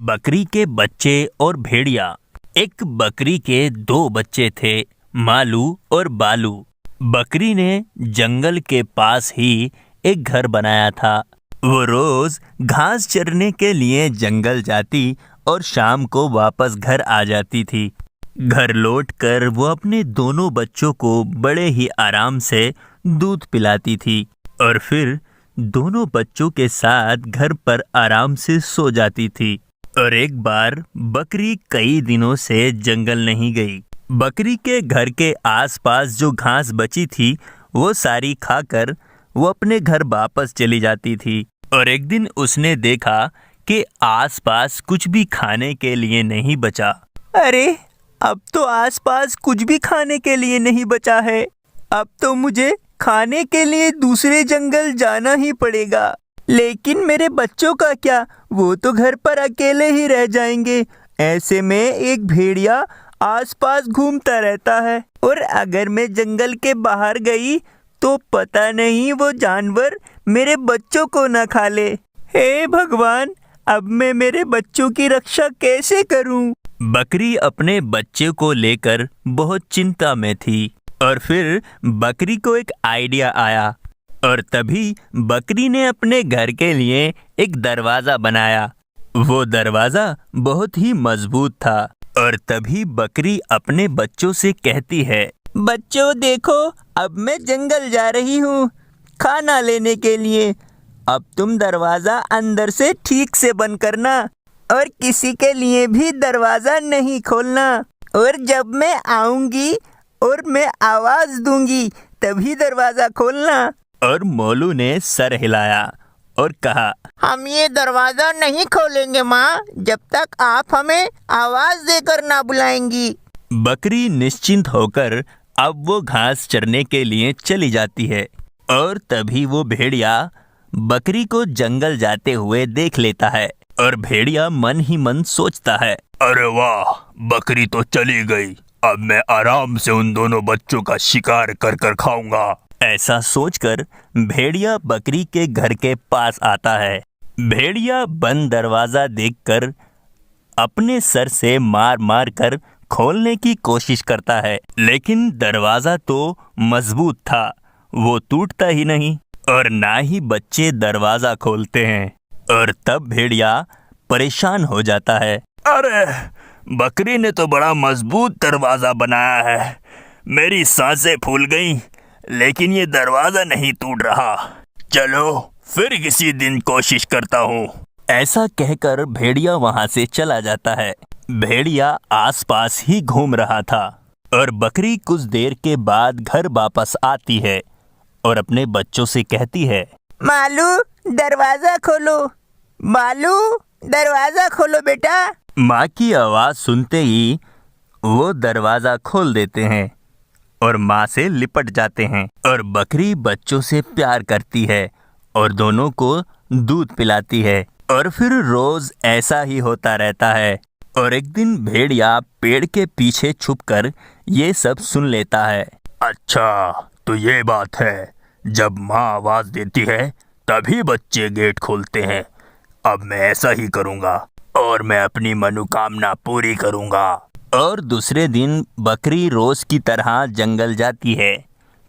बकरी के बच्चे और भेड़िया। एक बकरी के दो बच्चे थे, मालू और बालू। बकरी ने जंगल के पास ही एक घर बनाया था। वो रोज घास चरने के लिए जंगल जाती और शाम को वापस घर आ जाती थी। घर लौटकर वो अपने दोनों बच्चों को बड़े ही आराम से दूध पिलाती थी और फिर दोनों बच्चों के साथ घर पर आराम से सो जाती थी। और एक बार बकरी कई दिनों से जंगल नहीं गई। बकरी के घर के आसपास जो घास बची थी वो सारी खाकर वो अपने घर वापस चली जाती थी। और एक दिन उसने देखा कि आसपास कुछ भी खाने के लिए नहीं बचा। अरे, अब तो आसपास कुछ भी खाने के लिए नहीं बचा है। अब तो मुझे खाने के लिए दूसरे जंगल जाना ही पड़ेगा। लेकिन मेरे बच्चों का क्या? वो तो घर पर अकेले ही रह जाएंगे। ऐसे में एक भेड़िया आसपास घूमता रहता है और अगर मैं जंगल के बाहर गई तो पता नहीं वो जानवर मेरे बच्चों को न खा ले। हे भगवान, अब मैं मेरे बच्चों की रक्षा कैसे करूं? बकरी अपने बच्चे को लेकर बहुत चिंता में थी और फिर बकरी को एक आइडिया आया और तभी बकरी ने अपने घर के लिए एक दरवाजा बनाया। वो दरवाजा बहुत ही मजबूत था और तभी बकरी अपने बच्चों से कहती है, बच्चों देखो, अब मैं जंगल जा रही हूँ खाना लेने के लिए। अब तुम दरवाजा अंदर से ठीक से बंद करना और किसी के लिए भी दरवाजा नहीं खोलना। और जब मैं आऊंगी और मैं आवाज दूंगी तभी दरवाजा खोलना। और मोलू ने सर हिलाया और कहा, हम ये दरवाजा नहीं खोलेंगे माँ, जब तक आप हमें आवाज देकर ना बुलाएंगी। बकरी निश्चिंत होकर अब वो घास चरने के लिए चली जाती है और तभी वो भेड़िया बकरी को जंगल जाते हुए देख लेता है और भेड़िया मन ही मन सोचता है, अरे वाह, बकरी तो चली गई। अब मैं आराम से उन दोनों बच्चों का शिकार कर कर खाऊंगा। ऐसा सोचकर भेड़िया बकरी के घर के पास आता है। भेड़िया बंद दरवाजा देखकर अपने सर से मार मार कर खोलने की कोशिश करता है, लेकिन दरवाजा तो मजबूत था, वो टूटता ही नहीं और ना ही बच्चे दरवाजा खोलते हैं। और तब भेड़िया परेशान हो जाता है, अरे, बकरी ने तो बड़ा मजबूत दरवाजा बनाया है। मेरी सांसें फूल गईं, लेकिन ये दरवाजा नहीं टूट रहा। चलो फिर किसी दिन कोशिश करता हूँ। ऐसा कहकर भेड़िया वहां से चला जाता है। भेड़िया आसपास ही घूम रहा था और बकरी कुछ देर के बाद घर वापस आती है और अपने बच्चों से कहती है, मालू दरवाजा खोलो, मालू दरवाजा खोलो बेटा। माँ की आवाज सुनते ही वो दरवाजा खोल देते हैं और माँ से लिपट जाते हैं। और बकरी बच्चों से प्यार करती है और दोनों को दूध पिलाती है और फिर रोज ऐसा ही होता रहता है। और एक दिन भेड़िया पेड़ के पीछे छुपकर ये सब सुन लेता है। अच्छा, तो ये बात है, जब माँ आवाज देती है तभी बच्चे गेट खोलते हैं। अब मैं ऐसा ही करूँगा और मैं अपनी मनोकामना पूरी करूँगा। और दूसरे दिन बकरी रोज की तरह जंगल जाती है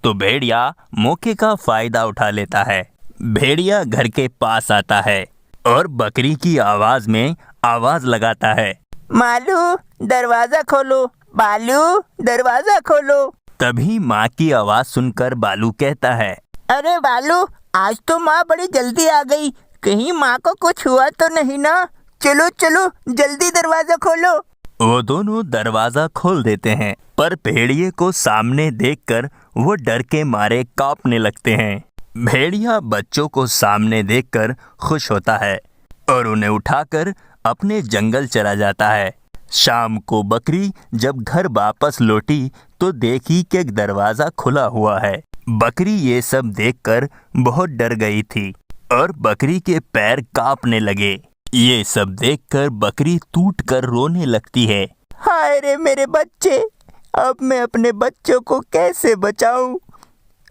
तो भेड़िया मौके का फायदा उठा लेता है। भेड़िया घर के पास आता है और बकरी की आवाज में आवाज लगाता है, मालू दरवाजा खोलो, बालू दरवाजा खोलो। तभी माँ की आवाज सुनकर बालू कहता है, अरे बालू, आज तो माँ बड़ी जल्दी आ गई, कहीं माँ को कुछ हुआ तो नहीं ना? चलो चलो जल्दी दरवाजा खोलो। वो दोनों दरवाजा खोल देते हैं, पर भेड़िए को सामने देखकर वो डर के मारे कांपने लगते हैं। भेड़िया बच्चों को सामने देखकर खुश होता है और उन्हें उठाकर अपने जंगल चला जाता है। शाम को बकरी जब घर वापस लौटी तो देखी कि एक दरवाजा खुला हुआ है। बकरी ये सब देखकर बहुत डर गई थी और बकरी के पैर कांपने लगे। ये सब देखकर बकरी टूटकर रोने लगती है। हाय रे मेरे बच्चे, अब मैं अपने बच्चों को कैसे बचाऊं?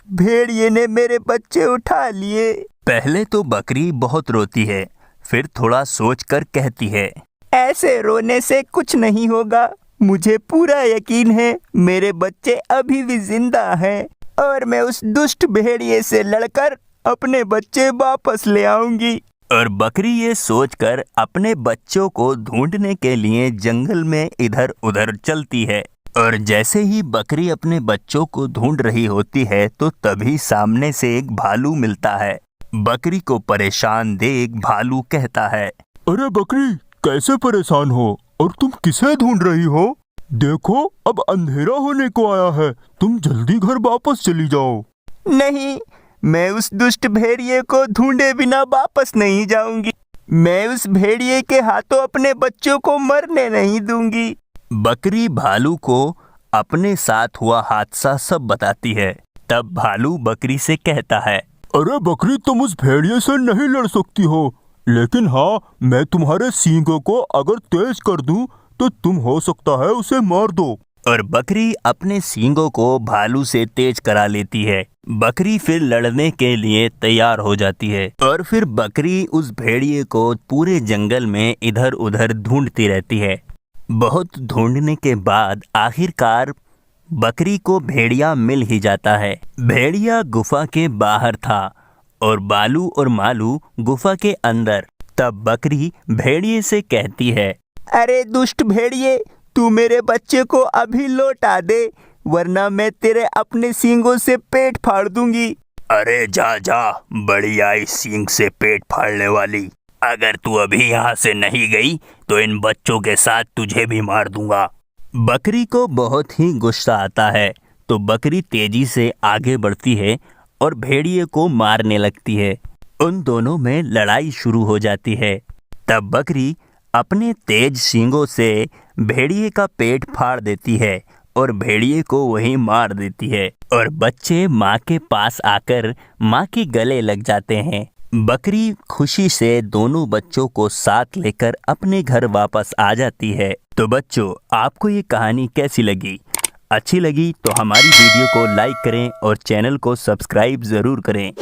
भेड़िए ने मेरे बच्चे उठा लिए। पहले तो बकरी बहुत रोती है, फिर थोड़ा सोचकर कहती है, ऐसे रोने से कुछ नहीं होगा। मुझे पूरा यकीन है मेरे बच्चे अभी भी जिंदा हैं और मैं उस दुष्ट भेड़िए से लड़कर अपने बच्चे वापस ले आऊंगी। और बकरी ये सोचकर अपने बच्चों को ढूंढने के लिए जंगल में इधर उधर चलती है। और जैसे ही बकरी अपने बच्चों को ढूंढ रही होती है तो तभी सामने से एक भालू मिलता है। बकरी को परेशान देख भालू कहता है, अरे बकरी, कैसे परेशान हो और तुम किसे ढूंढ रही हो? देखो अब अंधेरा होने को आया है, तुम जल्दी घर वापस चली जाओ। नहीं, मैं उस दुष्ट भेड़िए को ढूंढे बिना वापस नहीं जाऊंगी। मैं उस भेड़िए के हाथों अपने बच्चों को मरने नहीं दूंगी। बकरी भालू को अपने साथ हुआ हादसा सब बताती है। तब भालू बकरी से कहता है, अरे बकरी, तुम उस भेड़िए से नहीं लड़ सकती हो, लेकिन हाँ, मैं तुम्हारे सींगों को अगर तेज कर दूं तो तुम हो सकता है उसे मार दो। और बकरी अपने सींगों को भालू से तेज करा लेती है। बकरी फिर लड़ने के लिए तैयार हो जाती है और फिर बकरी उस भेड़िए को पूरे जंगल में इधर उधर ढूंढती रहती है। बहुत ढूंढने के बाद आखिरकार बकरी को भेड़िया मिल ही जाता है। भेड़िया गुफा के बाहर था और बालू और मालू गुफा के अंदर। तब बकरी भेड़िए से कहती है, अरे दुष्ट भेड़िए, तू मेरे बच्चे को अभी लौटा दे, वरना मैं तेरे अपने सींगों से पेट फाड़ दूंगी। अरे जा जा, बड़ी आई सींग से पेट फाड़ने वाली। अगर तू अभी यहाँ से नहीं गई तो इन बच्चों के साथ तुझे भी मार दूंगा। बकरी को बहुत ही गुस्सा आता है तो बकरी तेजी से आगे बढ़ती है और भेड़िए को मारने लगती है। उन दोनों में लड़ाई शुरू हो जाती है। तब बकरी अपने तेज सींगों से भेड़िए का पेट फाड़ देती है और भेड़िए को वहीं मार देती है और बच्चे माँ के पास आकर माँ के गले लग जाते हैं। बकरी खुशी से दोनों बच्चों को साथ लेकर अपने घर वापस आ जाती है। तो बच्चों, आपको ये कहानी कैसी लगी? अच्छी लगी तो हमारी वीडियो को लाइक करें और चैनल को सब्सक्राइब ज़रूर करें।